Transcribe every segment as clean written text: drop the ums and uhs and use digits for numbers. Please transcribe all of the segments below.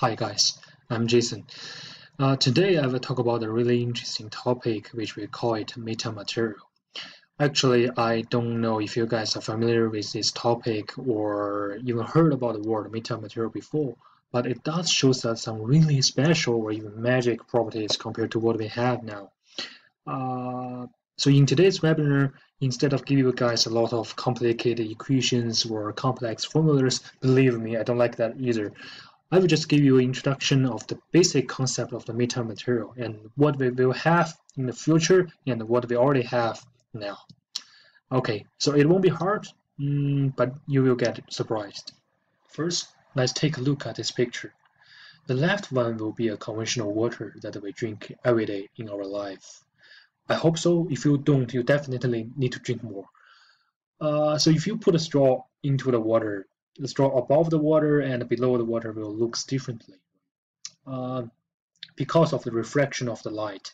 Hi guys, I'm Jason. Today I will talk about a really interesting topic which we call it metamaterial. Actually, I don't know if you guys are familiar with this topic or even heard about the word metamaterial before, but it does show us some really special or even magic properties compared to what we have now. Uh, so in today's webinar, instead of giving you guys a lot of complicated equations or complex formulas, believe me, I don't like that either. I will just give you an introduction of the basic concept of the metamaterial and what we will have in the future and what we already have now. Okay, so it won't be hard, but you will get surprised. First, let's take a look at this picture. The left one will be a conventional water that we drink every day in our life. I hope so. If you don't, you definitely need to drink more. So if you put a straw into the straw above the water and below the water will look differently uh, because of the refraction of the light.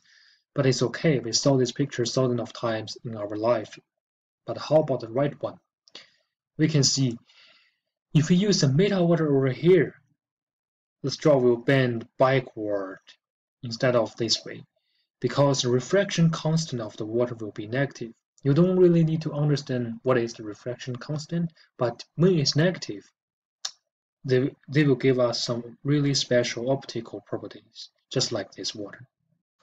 But it's okay. We saw this picture thousands of times in our life. But how about the right one? We can see if we use the meta water over here, the straw will bend backward instead of this way, because the refraction constant of the water will be negative. You don't really need to understand what is the refraction constant, but when it's negative, they will give us some really special optical properties, just like this water.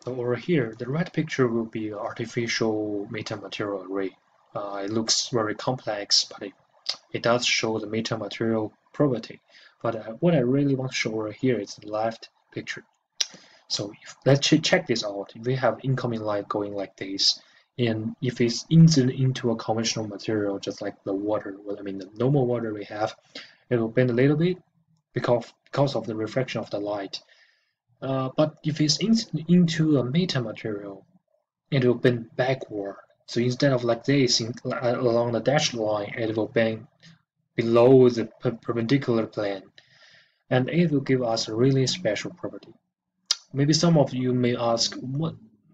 So over here, the right picture will be artificial metamaterial array. It looks very complex, but it does show the metamaterial property. But what I really want to show over here is the left picture. So let's check this out. If we have incoming light going like this, and if it's incident into a conventional material, just like the water, well, I mean the normal water we have, it will bend a little bit because of the refraction of the light. But if it's into a metamaterial, it will bend backward. So instead of like this along the dashed line, it will bend below the perpendicular plane, and it will give us a really special property. Maybe some of you may ask,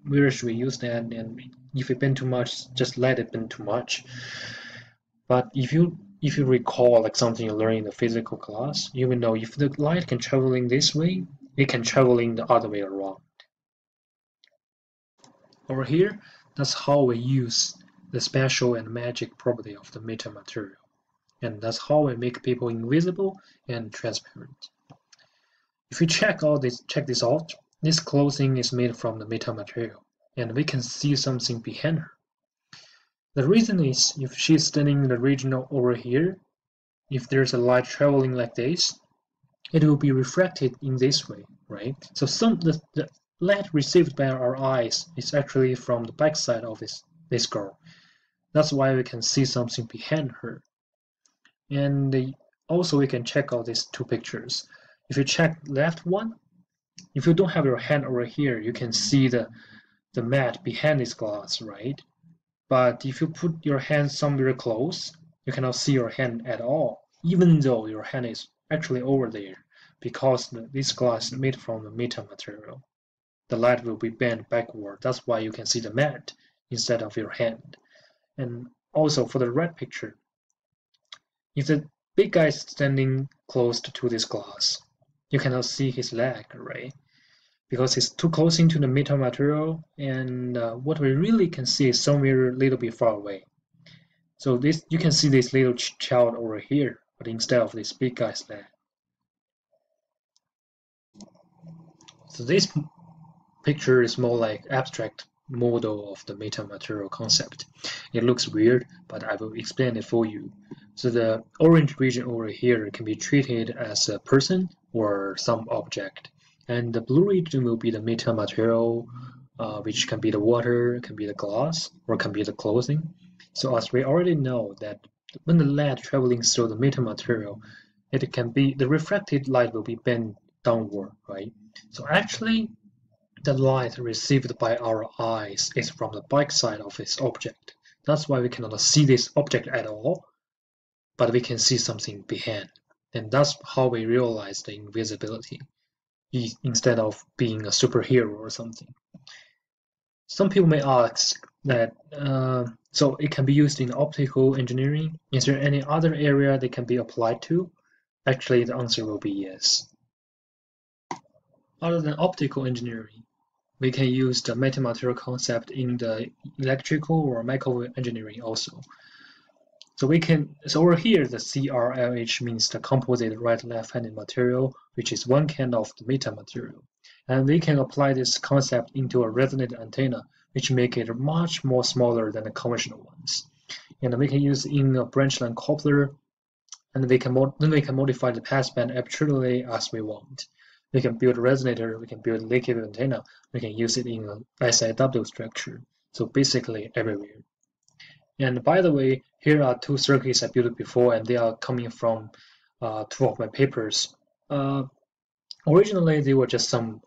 where should we use that? And if it bend too much, just let it bend too much. But if you recall like something you learned in the physical class, you will know if the light can travel in this way, it can travel in the other way around. Over here, that's how we use the special and magic property of the metamaterial. And that's how we make people invisible and transparent. If you check this out, this clothing is made from the metamaterial, and we can see something behind her. The reason is if she's standing in the region over here, if there's a light traveling like this, it will be refracted in this way, right? So the light received by our eyes is actually from the backside of this girl. That's why we can see something behind her. And also we can check out these two pictures. If you check left one, if you don't have your hand over here, you can see the mat behind this glass, right? But if you put your hand somewhere close, you cannot see your hand at all, even though your hand is actually over there, because this glass is made from the metamaterial. The light will be bent backward. That's why you can see the mat instead of your hand. And also for the right picture, if the big guy is standing close to this glass, you cannot see his leg, right? Because it's too close into the metamaterial, and what we really can see is somewhere a little bit far away. So this you can see this little child over here, but instead of this big guy's leg. So this picture is more like abstract model of the metamaterial concept. It looks weird, but I will explain it for you. So the orange region over here can be treated as a person or some object. And the blue region will be the metamaterial, which can be the water, can be the glass, or can be the clothing. So as we already know that when the light traveling through the metamaterial, it can be the refracted light will be bent downward, right? So actually, the light received by our eyes is from the backside of this object. That's why we cannot see this object at all, but we can see something behind. And that's how we realize the invisibility instead of being a superhero or something. Some people may ask that, so it can be used in optical engineering. Is there any other area that can be applied to? Actually, the answer will be yes. Other than optical engineering, we can use the metamaterial concept in the electrical or microwave engineering also. So over here the CRLH means the composite right-left-handed material, which is one kind of the metamaterial. And we can apply this concept into a resonator antenna, which make it much more smaller than the conventional ones. And we can use in a branch line coupler, and we can modify the passband arbitrarily as we want. We can build a resonator, we can build a liquid antenna, we can use it in an SIW structure. So basically everywhere. And by the way, here are two circuits I built before, and they are coming from two of my papers. Originally, they were just some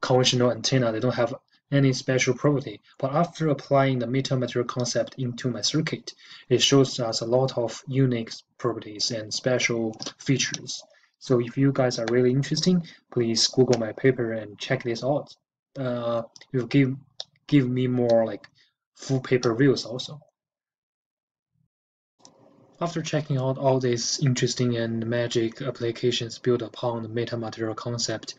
conventional antenna. They don't have any special property. But after applying the metamaterial concept into my circuit, it shows us a lot of unique properties and special features. So if you guys are really interested, please Google my paper and check this out. It will give me more like full paper views also. After checking out all these interesting and magic applications built upon the metamaterial concept,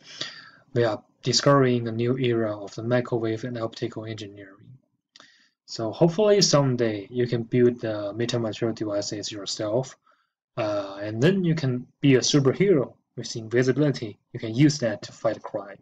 we are discovering a new era of the microwave and optical engineering. So hopefully someday you can build the metamaterial devices yourself, and then you can be a superhero with invisibility. You can use that to fight crime.